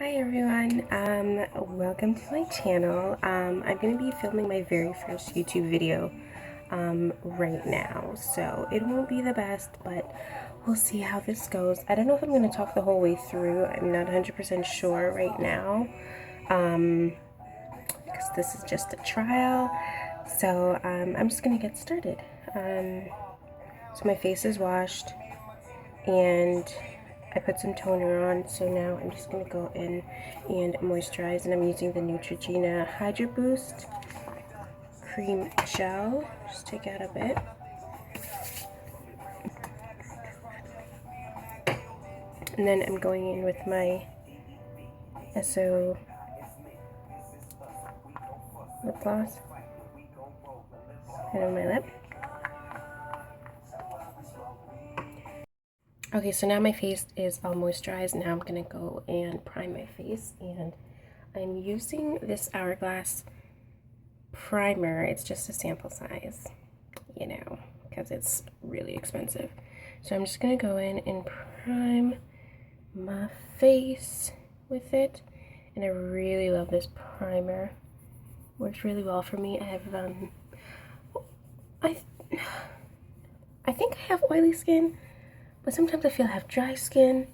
Hi everyone, welcome to my channel. I'm going to be filming my very first YouTube video right now, so it won't be the best, but we'll see how this goes. I don't know if I'm going to talk the whole way through. I'm not 100% sure right now, because this is just a trial, so I'm just going to get started. So my face is washed, and I put some toner on, so now I'm just going to go in and moisturize, and I'm using the Neutrogena Hydro Boost Cream Gel. Just take out a bit. And then I'm going in with my SO lip gloss and on my lip. Okay, so now my face is all moisturized. Now I'm going to go and prime my face, and I'm using this Hourglass primer. It's just a sample size, you know, because it's really expensive. So I'm just going to go in and prime my face with it, and I really love this primer. Works really well for me. I have I think I have oily skin, but sometimes I feel I have dry skin.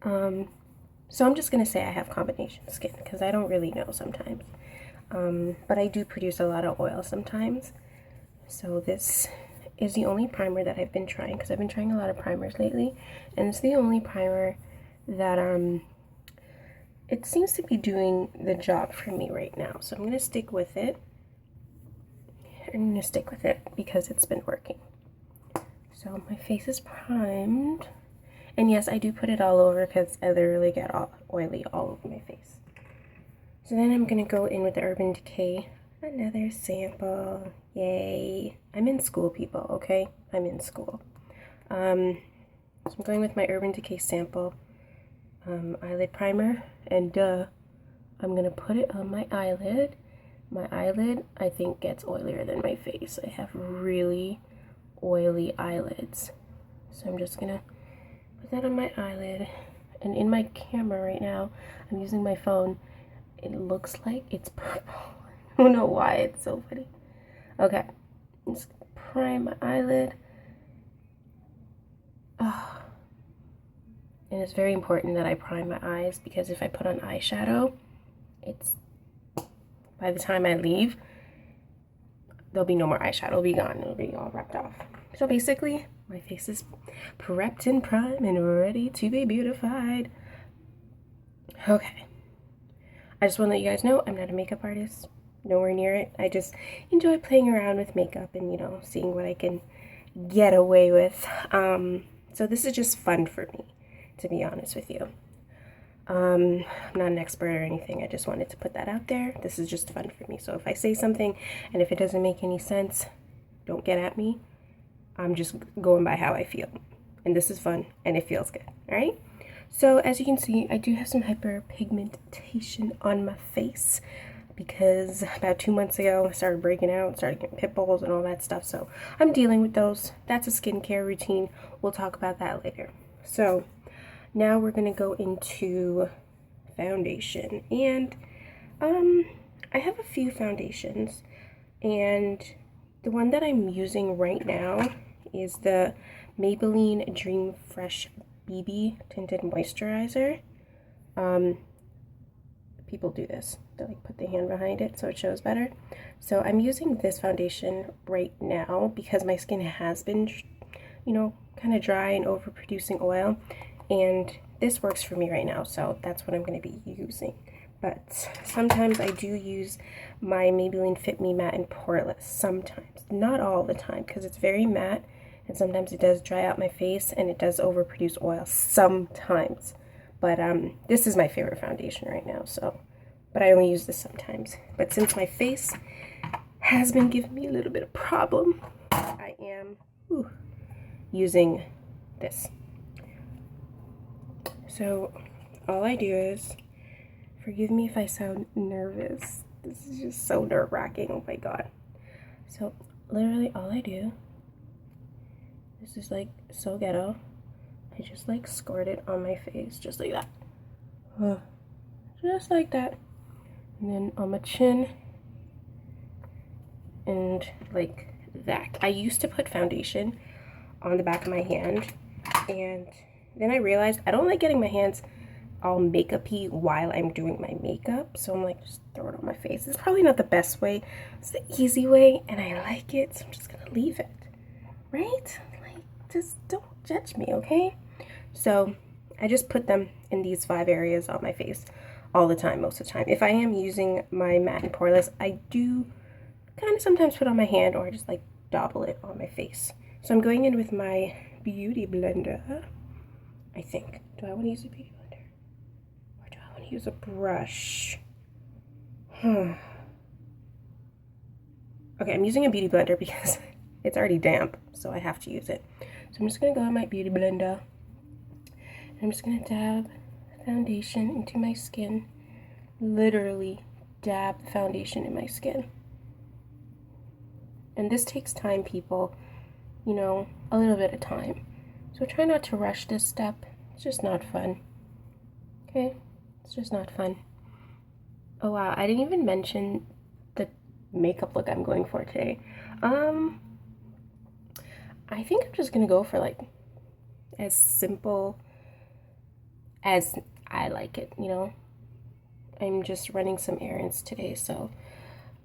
So I'm just gonna say I have combination skin because I don't really know sometimes. But I do produce a lot of oil sometimes. So this is the only primer that I've been trying, because I've been trying a lot of primers lately, and it's the only primer that it seems to be doing the job for me right now. So I'm gonna stick with it. I'm gonna stick with it because it's been working. So my face is primed, and yes, I do put it all over because I literally get all oily all over my face. So then I'm gonna go in with the Urban Decay, another sample. Yay! I'm in school, people. Okay, I'm in school. So I'm going with my Urban Decay sample eyelid primer, and I'm gonna put it on my eyelid. My eyelid, I think, gets oilier than my face. I have really oily eyelids, so I'm just gonna put that on my eyelid. And in my camera right now, I'm using my phone. It looks like it's purple. I don't know why, it's so funny. Okay, I'm just gonna prime my eyelid. Oh. And it's very important that I prime my eyes, because if I put on eyeshadow, by the time I leave, there'll be no more eyeshadow. It'll be gone. It'll be all wrapped off. So basically, my face is prepped and primed and ready to be beautified. Okay. I just want to let you guys know I'm not a makeup artist. Nowhere near it. I just enjoy playing around with makeup and, you know, seeing what I can get away with. So this is just fun for me, to be honest with you. I'm not an expert or anything. I just wanted to put that out there. This is just fun for me. So if I say something and if it doesn't make any sense, don't get at me. I'm just going by how I feel. And this is fun and it feels good. All right? So as you can see, I do have some hyperpigmentation on my face, because about 2 months ago I started breaking out, started getting pimples and all that stuff. So I'm dealing with those. That's a skincare routine. We'll talk about that later. So now we're gonna go into foundation, and I have a few foundations, and the one that I'm using right now is the Maybelline Dream Fresh BB Tinted Moisturizer. People do this. They like put the hand behind it so it shows better. So I'm using this foundation right now because my skin has been, you know, kind of dry and overproducing oil, and this works for me right now, so that's what I'm going to be using. But sometimes I do use my Maybelline Fit Me Matte and Poreless. Sometimes, not all the time, because it's very matte, and sometimes it does dry out my face and it does overproduce oil sometimes. But this is my favorite foundation right now, so, but I only use this sometimes. But since my face has been giving me a little bit of problem, I am using this. So all I do is, forgive me if I sound nervous. This is just so nerve-wracking. Oh my god. So literally all I do, this is like so ghetto, I just like squirt it on my face just like that. just like that. And then on my chin, and like that. I used to put foundation on the back of my hand, and then I realized I don't like getting my hands all makeup-y while I'm doing my makeup, so I'm like, just throw it on my face. It's probably not the best way. It's the easy way, and I like it, so I'm just gonna leave it, right? Like, just don't judge me, okay? So I just put them in these 5 areas on my face all the time, most of the time. If I am using my matte and poreless, I do kind of sometimes put on my hand, or just like dabble it on my face. So I'm going in with my beauty blender, I think. Do I want to use a beauty blender? Or do I want to use a brush? Okay, I'm using a beauty blender because it's already damp, so I have to use it. So I'm just going to go in my beauty blender. And I'm just going to dab foundation into my skin. Literally dab the foundation in my skin. And this takes time, people. You know, a little bit of time. So try not to rush this step. It's just not fun. Okay? It's just not fun. Oh wow, I didn't even mention the makeup look I'm going for today. I think I'm just gonna go for like as simple as I like it, you know? I'm just running some errands today, so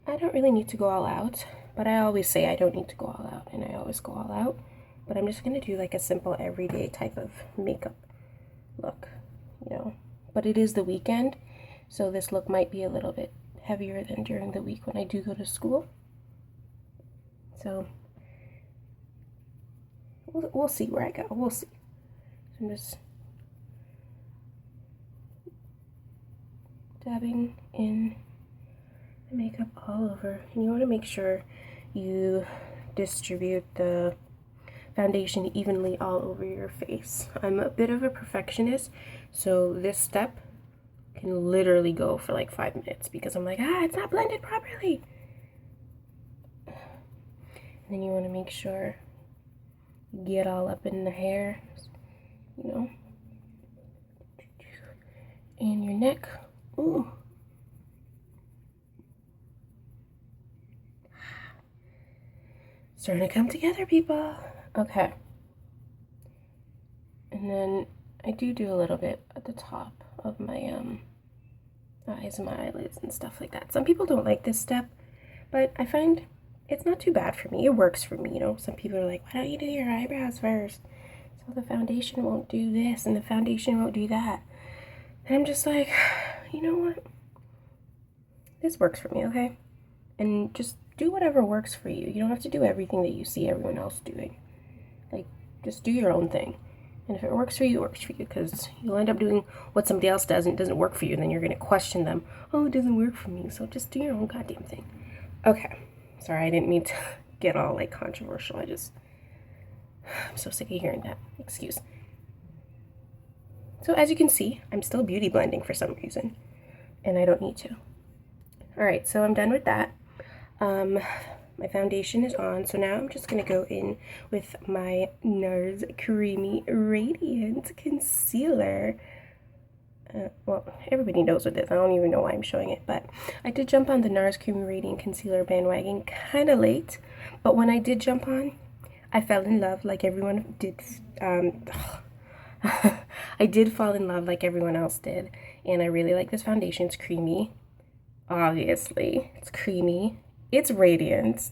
I don't really need to go all out. But I always say I don't need to go all out, and I always go all out. But I'm just gonna do like a simple everyday type of makeup look, you know. But it is the weekend, so this look might be a little bit heavier than during the week when I do go to school. So we'll see where I go. We'll see. So I'm just dabbing in the makeup all over, and you want to make sure you distribute the foundation evenly all over your face. I'm a bit of a perfectionist, so this step can literally go for like 5 minutes because I'm like, it's not blended properly. And then you want to make sure you get all up in the hair, you know, and your neck. Ooh. Starting to come together, people. Okay. And then I do a little bit at the top of my eyes and my eyelids and stuff like that. Some people don't like this step, but I find it's not too bad for me. It works for me, you know. Some people are like, why don't you do your eyebrows first? So the foundation won't do this and the foundation won't do that. And I'm just like, you know what? This works for me, okay? And just do whatever works for you. You don't have to do everything that you see everyone else doing. Like, just do your own thing. And if it works for you, it works for you, because you'll end up doing what somebody else does and it doesn't work for you, and then you're going to question them. Oh, it doesn't work for me, so just do your own goddamn thing. Okay. Sorry, I didn't mean to get all, like, controversial. I'm so sick of hearing that excuse. So as you can see, I'm still beauty blending for some reason, and I don't need to. Alright, so I'm done with that. My foundation is on, so now I'm just going to go in with my NARS Creamy Radiant Concealer. Well, everybody knows what it is. I don't even know why I'm showing it, but I did jump on the NARS Creamy Radiant Concealer bandwagon kind of late, but when I did jump on, I fell in love like everyone did. I did fall in love like everyone else did, and I really like this foundation. It's creamy. Obviously, it's creamy. It's radiant.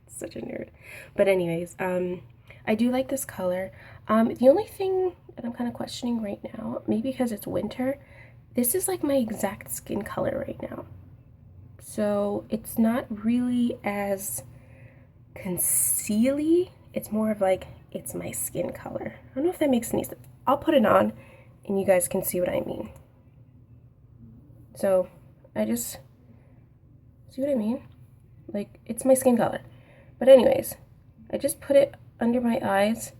Such a nerd. But anyways, I do like this color. The only thing that I'm kind of questioning right now, maybe because it's winter, this is like my exact skin color right now. So it's not really as concealy. It's more of like, it's my skin color. I don't know if that makes any sense. I'll put it on and you guys can see what I mean. So I just, see what I mean? Like, it's my skin color. But anyways, I just put it under my eyes.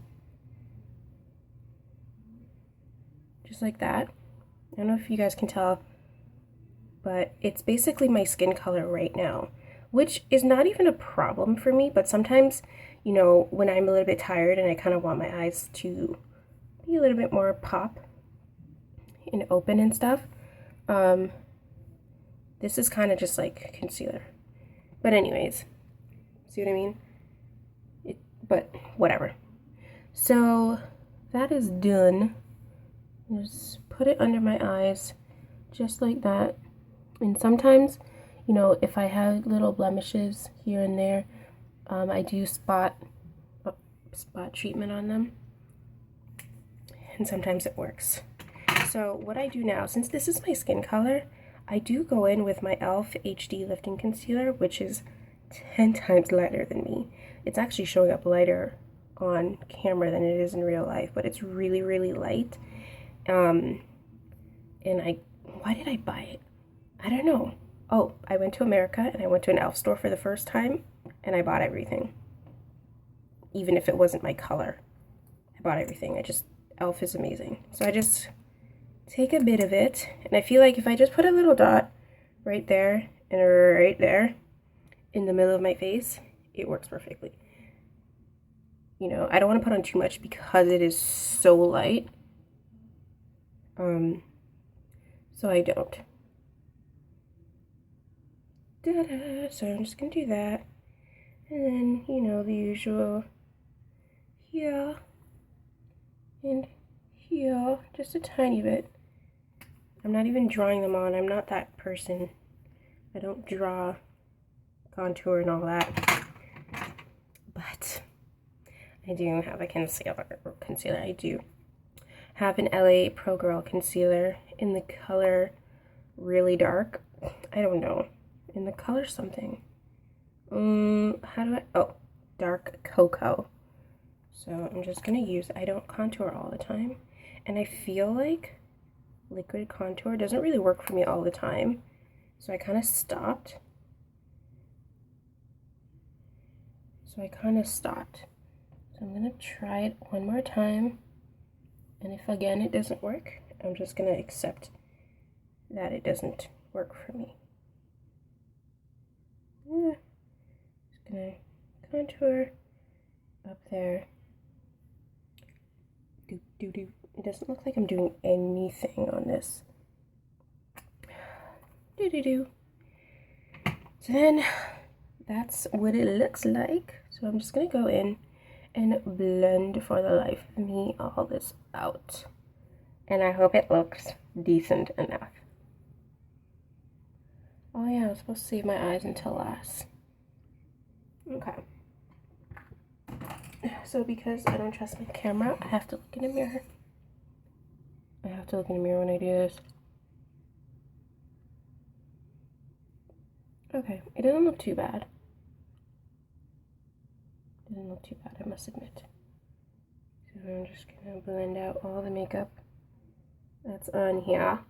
Just like that. I don't know if you guys can tell, but it's basically my skin color right now, which is not even a problem for me, but sometimes, you know, when I'm a little bit tired and I kind of want my eyes to be a little bit more pop and open and stuff, This is kind of just like concealer. But anyways, see what I mean? But whatever. So that is done. Just put it under my eyes just like that. And sometimes, you know, if I have little blemishes here and there, I do spot treatment on them, and sometimes it works. So what I do now, since this is my skin color, I do go in with my e.l.f. HD Lifting Concealer, which is 10 times lighter than me. It's actually showing up lighter on camera than it is in real life, but it's really, really light. And why did I buy it? I don't know. Oh, I went to America and I went to an e.l.f. store for the first time and I bought everything. Even if it wasn't my color, I bought everything. e.l.f. is amazing. So I just take a bit of it, and I feel like if I just put a little dot right there and right there in the middle of my face, it works perfectly. You know, I don't want to put on too much because it is so light. So I don't. So I'm just gonna do that. And then, you know, the usual here and here, just a tiny bit. I'm not even drawing them on. I'm not that person. I don't draw, contour, and all that. But I do have a concealer. I do have an LA Pro Girl concealer in the color really dark. I don't know. In the color something. Dark cocoa. So I'm just gonna use, I don't contour all the time. And I feel like liquid contour doesn't really work for me all the time. So I kind of stopped. So I'm gonna try it one more time. And if again it doesn't work, I'm just gonna accept that it doesn't work for me. Just gonna contour up there. It doesn't look like I'm doing anything on this. So then that's what it looks like. So I'm just gonna go in and blend for the life of me all this out. And I hope it looks decent enough. Oh yeah, I was supposed to save my eyes until last. Okay. So because I don't trust my camera, I have to look in a mirror. I have to look in the mirror when I do this. Okay, it doesn't look too bad. I must admit. So I'm just gonna blend out all the makeup that's on here.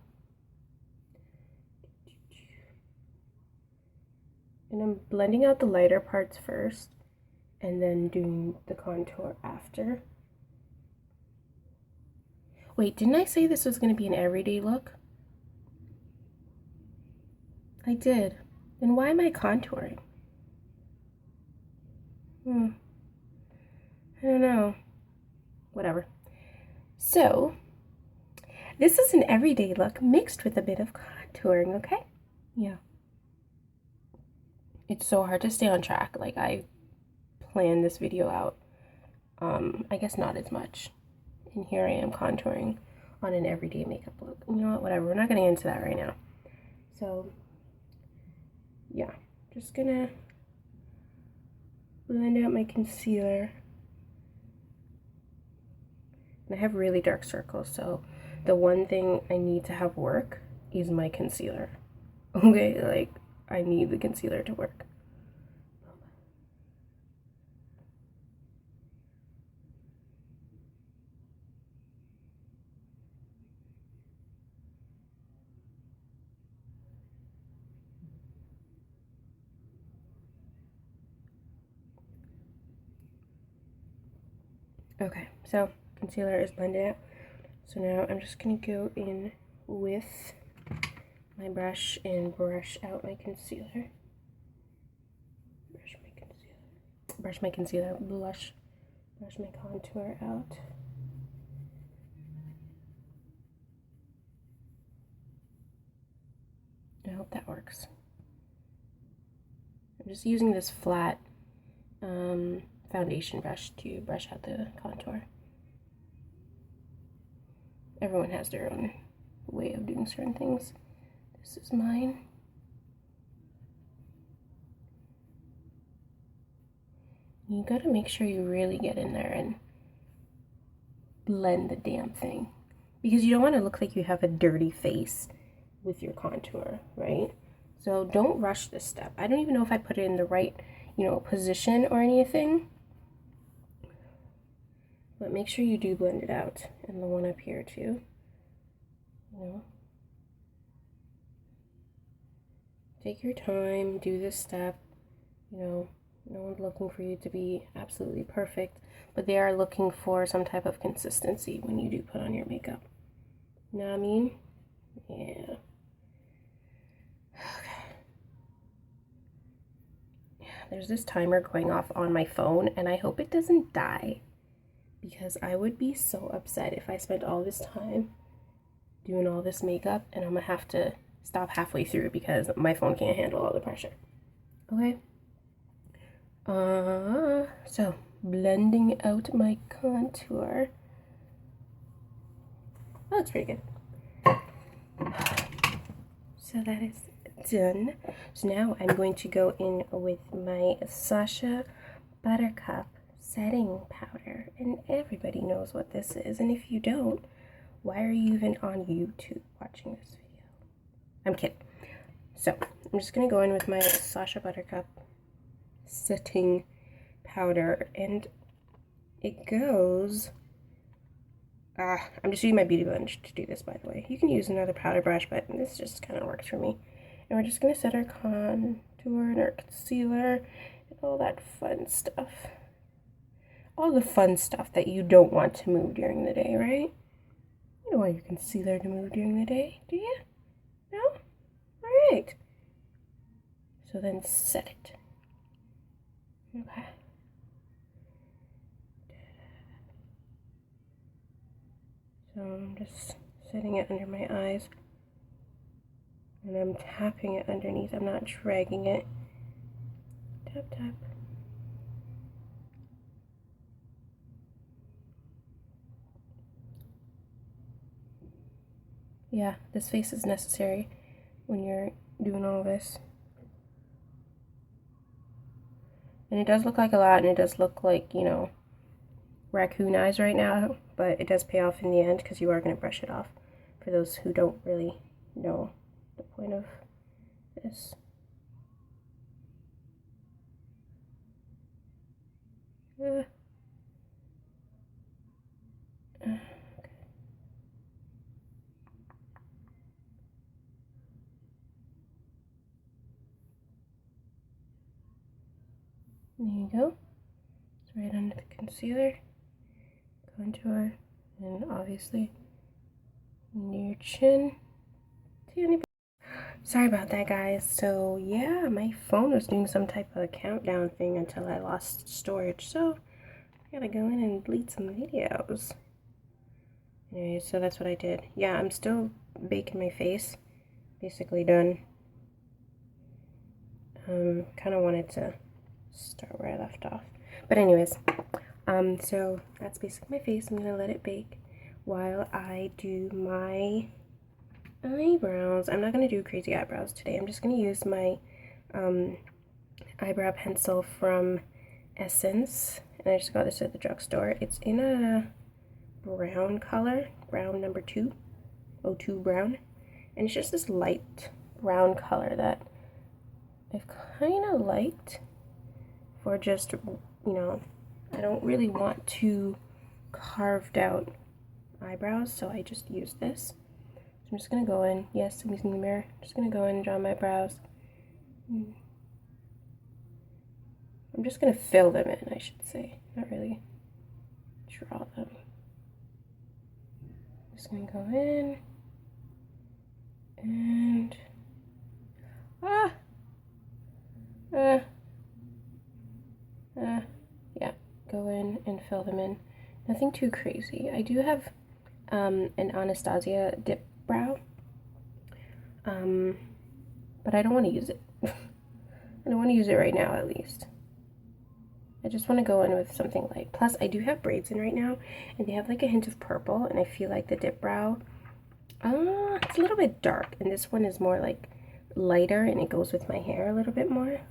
And I'm blending out the lighter parts first, and then doing the contour after. Wait, didn't I say this was gonna be an everyday look? I did. Then why am I contouring? I don't know. Whatever. So, this is an everyday look mixed with a bit of contouring, okay? Yeah. It's so hard to stay on track. Like, I planned this video out. I guess not as much. And here I am contouring on an everyday makeup look. You know what? Whatever. We're not getting into that right now. So, yeah. Just gonna blend out my concealer. And I have really dark circles, so the one thing I need to have work is my concealer. Okay, like, I need the concealer to work. Okay, so concealer is blended out. So now I'm just gonna go in with my brush and brush out my concealer. Brush my concealer, brush my contour out. I hope hope that works. I'm just using this flat foundation brush to brush out the contour. Everyone has their own way of doing certain things. This is mine. You gotta make sure you really get in there and blend the damn thing, because you don't want to look like you have a dirty face with your contour, right? So don't rush this step. I don't even know if I put it in the right, position or anything, but make sure you do blend it out. And the one up here too, take your time, do this step. No one's looking for you to be absolutely perfect, but they are looking for some type of consistency when you do put on your makeup. You know what I mean? Yeah. Okay. There's this timer going off on my phone, and I hope it doesn't die, because I would be so upset if I spent all this time doing all this makeup and I'm gonna have to stop halfway through because my phone can't handle all the pressure. Okay. So blending out my contour. Oh, it's pretty good. So that is done. So now I'm going to go in with my Sacha Buttercup setting powder, and everybody knows what this is, and if you don't, why are you even on YouTube watching this video? I'm kidding. So I'm just gonna go in with my Sacha Buttercup setting powder, and it goes I'm just using my beauty blender to do this, by the way. You can use another powder brush, but this just kind of works for me. And we're just gonna set our contour and our concealer and all that fun stuff, all the fun stuff that you don't want to move during the day, right? You don't want your concealer to move during the day, do you? No? All right. So then set it. Okay. So I'm just setting it under my eyes, and I'm tapping it underneath. I'm not dragging it. Tap, tap. Yeah, this face is necessary when you're doing all this. And it does look like a lot, and it does look like, raccoon eyes right now, but it does pay off in the end because you are going to brush it off, for those who don't really know the point of this. Okay. There you go. It's right under the concealer, contour, and obviously under your chin. Sorry about that, guys. So yeah, my phone was doing some type of countdown thing until I lost storage, so I gotta go in and delete some videos. Anyway, so that's what I did. Yeah, I'm still baking my face. Basically done. Kind of wanted to start where I left off. But anyways, so that's basically my face. I'm gonna let it bake while I do my eyebrows. I'm not gonna do crazy eyebrows today. I'm just gonna use my eyebrow pencil from Essence, and I just got this at the drugstore. It's in a brown color, brown number 2, 02 brown, and it's just this light brown color that I've kind of liked for just, I don't really want too carved out eyebrows, so I just use this. So I'm just gonna go in. Yes, I'm using the mirror. I'm just gonna go in and draw my brows. I'm just gonna fill them in, I should say, not really draw them. I'm just gonna go in and yeah, go in and fill them in. Nothing too crazy. I do have an Anastasia dip brow, but I don't want to use it. I don't want to use it right now, at least. I just want to go in with something light. Plus, I do have braids in right now, and they have like a hint of purple, and I feel like the dip brow, it's a little bit dark, and this one is more like lighter, and it goes with my hair a little bit more.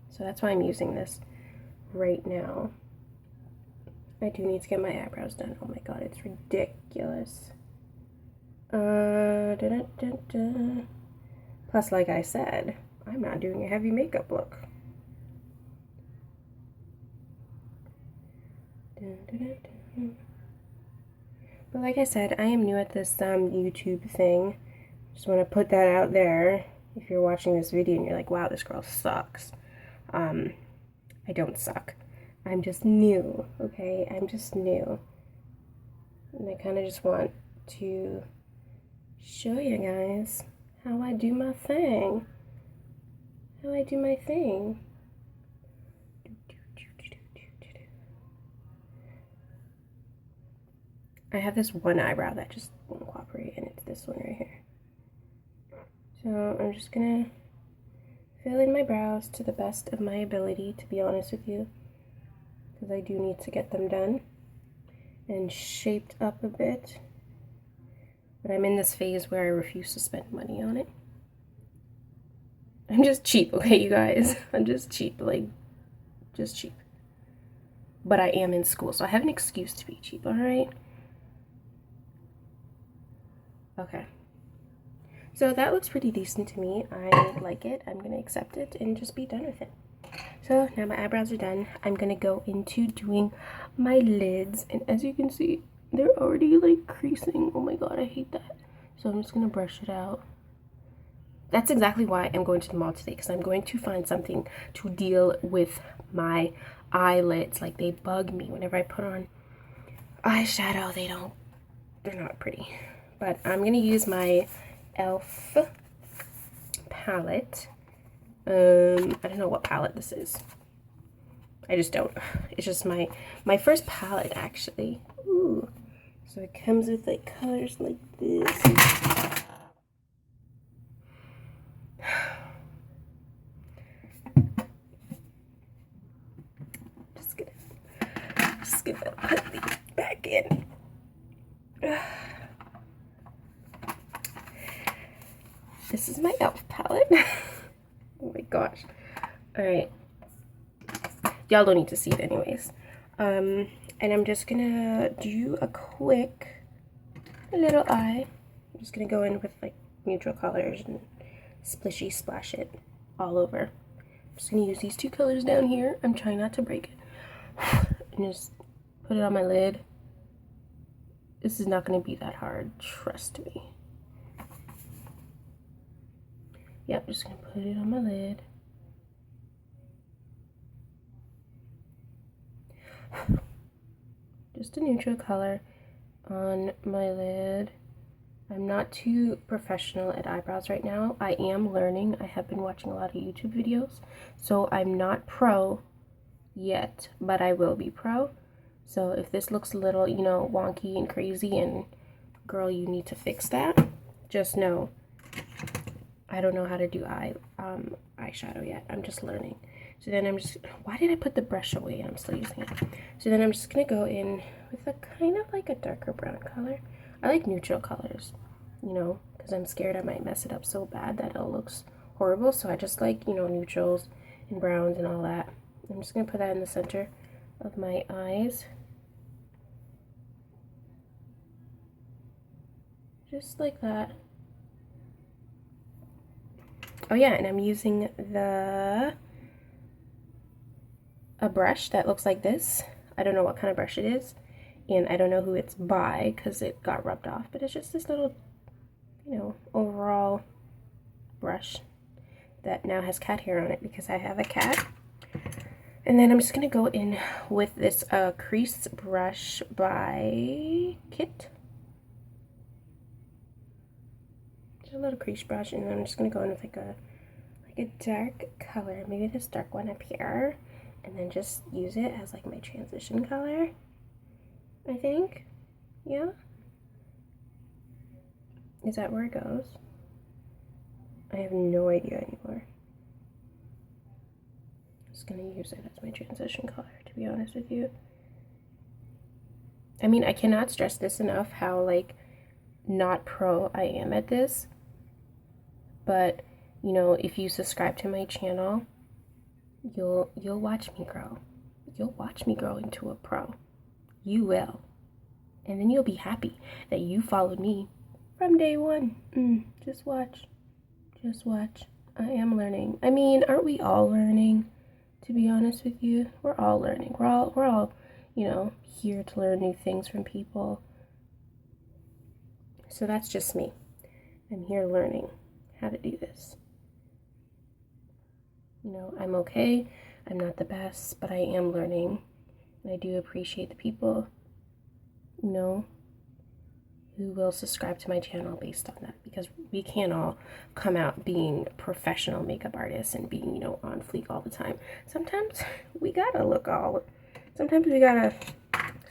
So that's why I'm using this right now. I do need to get my eyebrows done. Oh my god, it's ridiculous. Plus, like I said, I'm not doing a heavy makeup look. But like I said, I am new at this YouTube thing. Just want to put that out there. If you're watching this video and you're like, wow, this girl sucks. I don't suck. I'm just new, okay? I'm just new. And I kind of just want to show you guys how I do my thing. How I do my thing. I have this one eyebrow that just won't cooperate, and it's this one right here. So I'm just gonna fill in my brows to the best of my ability, to be honest with you, because I do need to get them done and shaped up a bit. But I'm in this phase where I refuse to spend money on it. I'm just cheap, okay, you guys? I'm just cheap, like, just cheap. But I am in school, so I have an excuse to be cheap, alright? Okay. So that looks pretty decent to me. I like it. I'm going to accept it and just be done with it. So now my eyebrows are done. I'm going to go into doing my lids. And as you can see, they're already like creasing. Oh my god, I hate that. So I'm just going to brush it out. That's exactly why I'm going to the mall today, because I'm going to find something to deal with my eyelids. Like, they bug me whenever I put on eyeshadow. They're not pretty. But I'm going to use my e.l.f. palette. I don't know what palette this is. I just don't. It's just my first palette, actually. Ooh. So it comes with like colors like this. Just gonna put these back in. This is my e.l.f. palette. Oh my gosh. Alright. Y'all don't need to see it anyways. And I'm just gonna do a quick little eye. I'm just gonna go in with like neutral colors and splishy splash it all over. I'm just gonna use these two colors down here. I'm trying not to break it. And just put it on my lid. This is not gonna be that hard, trust me. Yep, just gonna put it on my lid. Just a neutral color on my lid. I'm not too professional at eyebrows right now. I am learning. I have been watching a lot of YouTube videos, so I'm not pro yet, but I will be pro. So if this looks a little, you know, wonky and crazy and girl, you need to fix that, just know I don't know how to do eyeshadow yet. I'm just learning. So then I'm just, why did I put the brush away? I'm still using it. So then I'm just gonna go in with a kind of like a darker brown color. I like neutral colors, you know, because I'm scared I might mess it up so bad that it looks horrible. So I just like, you know, neutrals and browns and all that. I'm just gonna put that in the center of my eyes. Just like that. Oh yeah, and I'm using a brush that looks like this. I don't know what kind of brush it is, and I don't know who it's by because it got rubbed off, but it's just this little, you know, overall brush that now has cat hair on it because I have a cat. And then I'm just gonna go in with this crease brush by Kit. A little crease brush, and then I'm just gonna go in with like a dark color, maybe this dark one up here, and then just use it as like my transition color, I think. Yeah, is that where it goes? I have no idea anymore. I'm just gonna use it as my transition color, to be honest with you. I mean, I cannot stress this enough how, like, not pro I am at this. But, you know, if you subscribe to my channel, you'll watch me grow. You'll watch me grow into a pro. You will. And then you'll be happy that you followed me from day one. Just watch. Just watch. I am learning. I mean, aren't we all learning? To be honest with you, we're all learning. We're all, you know, here to learn new things from people. So that's just me. I'm here learning how to do this. You know, I'm okay. I'm not the best, but I am learning. And I do appreciate the people, you know, who will subscribe to my channel based on that, because we can't all come out being professional makeup artists and being, you know, on fleek all the time. Sometimes we gotta sometimes we gotta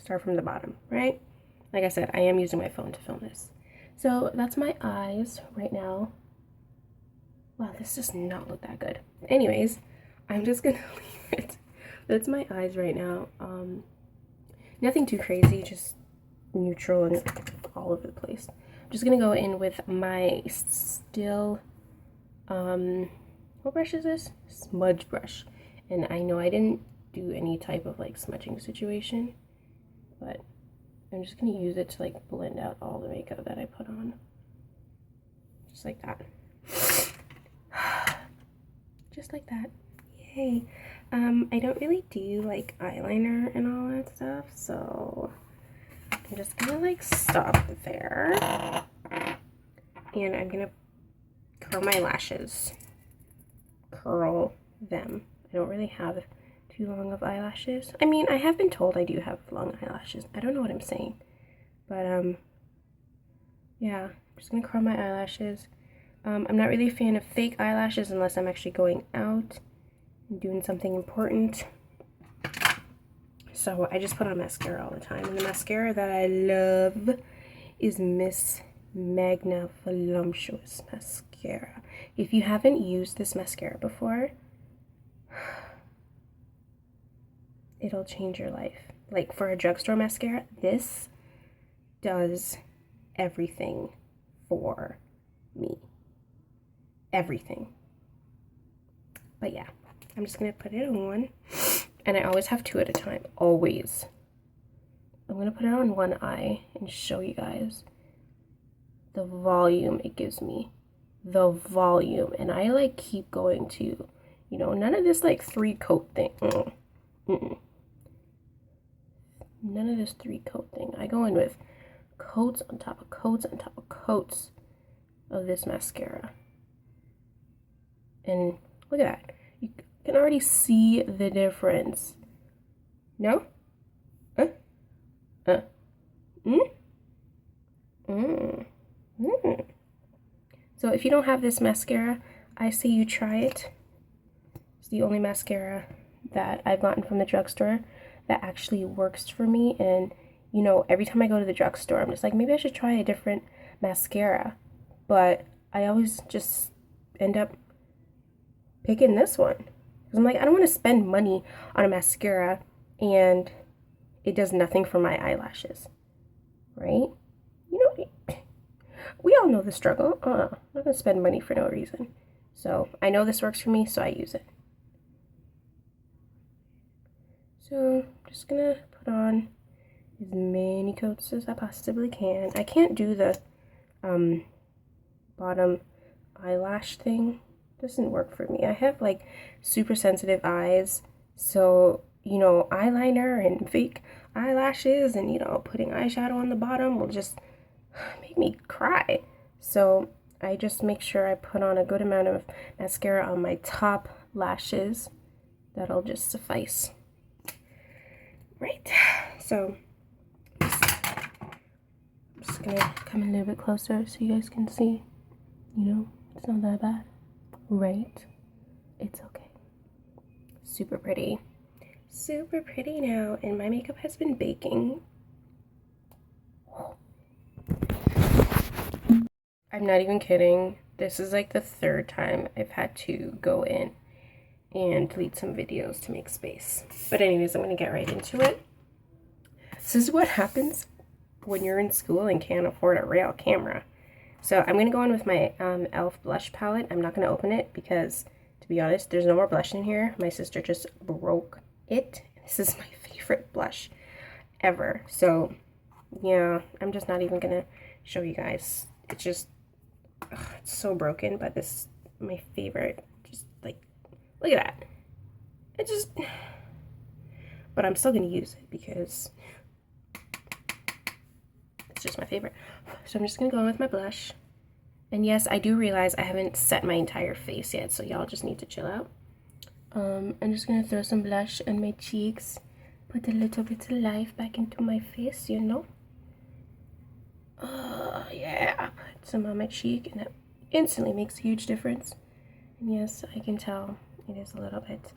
start from the bottom, right? Like I said, I am using my phone to film this. So that's my eyes right now. Wow, this does not look that good. Anyways, I'm just gonna leave it. That's my eyes right now. Nothing too crazy, just neutral and all over the place. I'm just gonna go in with my still, what brush is this? Smudge brush. And I know I didn't do any type of like smudging situation, but I'm just gonna use it to like blend out all the makeup that I put on. Just like that. Just like that. Yay. I don't really do like eyeliner and all that stuff, so I'm just gonna like stop there. And I'm gonna curl my lashes. Curl them. I don't really have too long of eyelashes. I mean, I have been told I do have long eyelashes. I don't know what I'm saying. But, yeah. I'm just gonna curl my eyelashes. I'm not really a fan of fake eyelashes unless I'm actually going out and doing something important. So I just put on mascara all the time. And the mascara that I love is Miss Magna Voluptuous Mascara. If you haven't used this mascara before, it'll change your life. Like, for a drugstore mascara, this does everything for me. Everything. But yeah, I'm just gonna put it on, and I always have two at a time. Always. I'm gonna put it on one eye and show you guys the volume it gives me. The volume. And I like keep going to, you know, none of this like 3-coat thing. None of this 3-coat thing. I go in with coats on top of coats on top of coats of this mascara. And look at that. You can already see the difference. No? So if you don't have this mascara, I say you try it. It's the only mascara that I've gotten from the drugstore that actually works for me. And, you know, every time I go to the drugstore, I'm just like, maybe I should try a different mascara. But I always just end up picking this one. Because I'm like, I don't want to spend money on a mascara and it does nothing for my eyelashes. Right? You know, we all know the struggle. I'm not going to spend money for no reason. So I know this works for me, so I use it. So I'm just going to put on as many coats as I possibly can. I can't do the bottom eyelash thing. Doesn't work for me. I have like super sensitive eyes, so you know, eyeliner and fake eyelashes and, you know, putting eyeshadow on the bottom will just make me cry. So I just make sure I put on a good amount of mascara on my top lashes. That'll just suffice. Right, so I'm just gonna come a little bit closer so you guys can see. You know, it's not that bad. Right? It's okay. Super pretty. Super pretty now, and my makeup has been baking. I'm not even kidding. this is like the third time I've had to go in and delete some videos to make space. But anyways, I'm going to get right into it. This is what happens when you're in school and can't afford a real camera. So I'm going to go in with my e.l.f. blush palette. I'm not going to open it because, to be honest, there's no more blush in here. My sister just broke it. This is my favorite blush ever. So yeah, I'm just not even going to show you guys. It's just, it's so broken, but this is my favorite. Just like, look at that. It just, but I'm still going to use it because it's just my favorite. So I'm just going to go in with my blush. And yes, I do realize I haven't set my entire face yet, so y'all just need to chill out. I'm just going to throw some blush on my cheeks. Put a little bit of life back into my face, you know. Yeah. Put some on my cheek, and that instantly makes a huge difference. And yes, I can tell it is a little bit,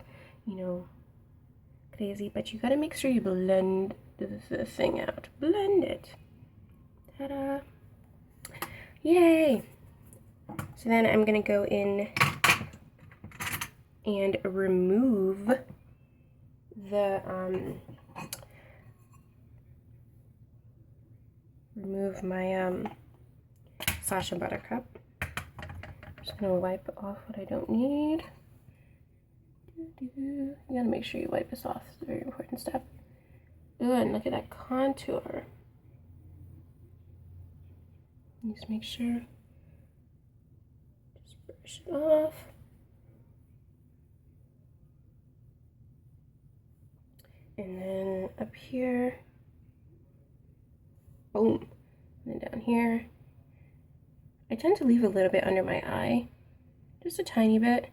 you know, crazy, but you gotta make sure you blend the thing out. Blend it. Ta-da. Yay. So then I'm gonna go in and remove the remove my Sasha Buttercup. I'm just gonna wipe off what I don't need. You gotta make sure you wipe this off. It's a very important step. Ooh, and look at that contour. Just make sure. Just brush it off. And then up here. Boom. And then down here. I tend to leave a little bit under my eye. Just a tiny bit.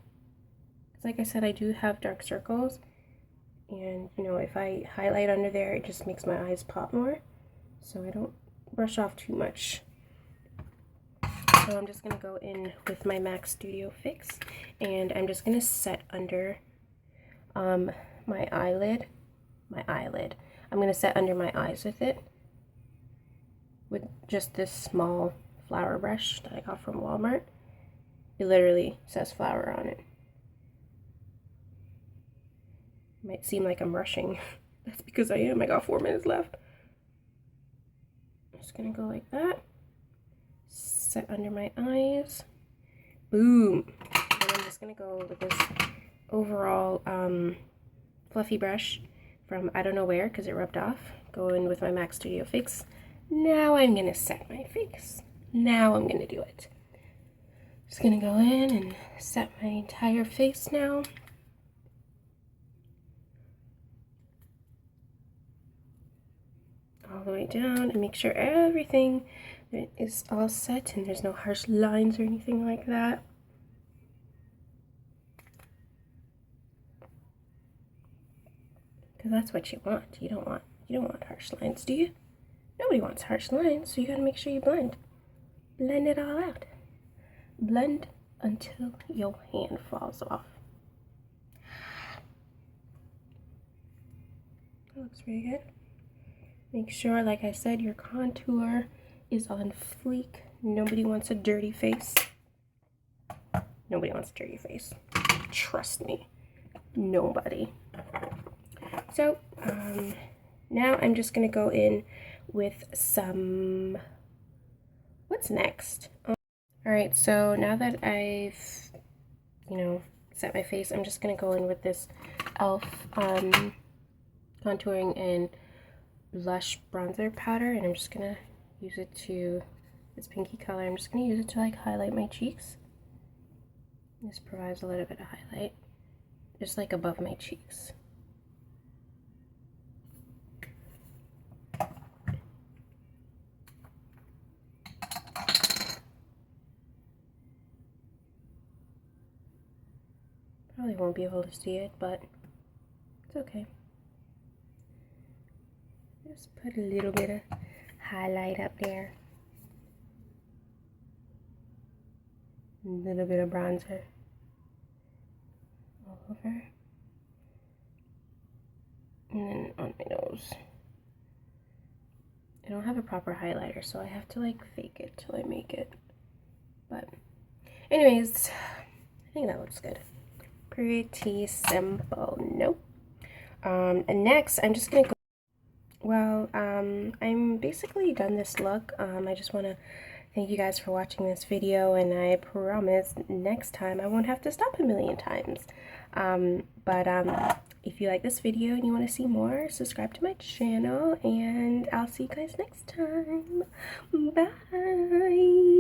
Because like I said, I do have dark circles. And, you know, if I highlight under there, it just makes my eyes pop more. So I don't brush off too much. So I'm just going to go in with my MAC Studio Fix. And I'm just going to set under my eyelid. I'm going to set under my eyes with it. With just this small flower brush that I got from Walmart. It literally says flower on it. Might seem like I'm rushing. That's because I am. I got 4 minutes left. I'm just gonna go like that. Set under my eyes. Boom. And I'm just gonna go with this overall fluffy brush from I don't know where because it rubbed off. Go in with my MAC Studio Fix. Now I'm gonna set my face. Now I'm gonna do it. Just gonna go in and set my entire face now. All the way down and make sure everything is all set and there's no harsh lines or anything like that. Because that's what you want. You don't want harsh lines, do you? Nobody wants harsh lines, so you gotta make sure you blend. Blend it all out. Blend until your hand falls off. That looks pretty good. Make sure, like I said, your contour is on fleek. Nobody wants a dirty face. Nobody wants a dirty face. Trust me. Nobody. So, now I'm just gonna go in with some, what's next? Alright, so now that I've, you know, set my face, I'm just gonna go in with this e.l.f. Contouring and blush bronzer powder, and I'm just gonna use it to, this pinky color, I'm just gonna use it to like highlight my cheeks. This provides a little bit of highlight, just like above my cheeks. Probably won't be able to see it, but it's okay. Just put a little bit of highlight up there. A little bit of bronzer all over. And then on my nose. I don't have a proper highlighter, so I have to like fake it till I make it. But Anyways, I think that looks good. Pretty simple. Nope. And next, I'm just gonna go. Well, I'm basically done this look. I just want to thank you guys for watching this video, and I promise next time I won't have to stop a million times. If you like this video and you want to see more, subscribe to my channel, and I'll see you guys next time. Bye!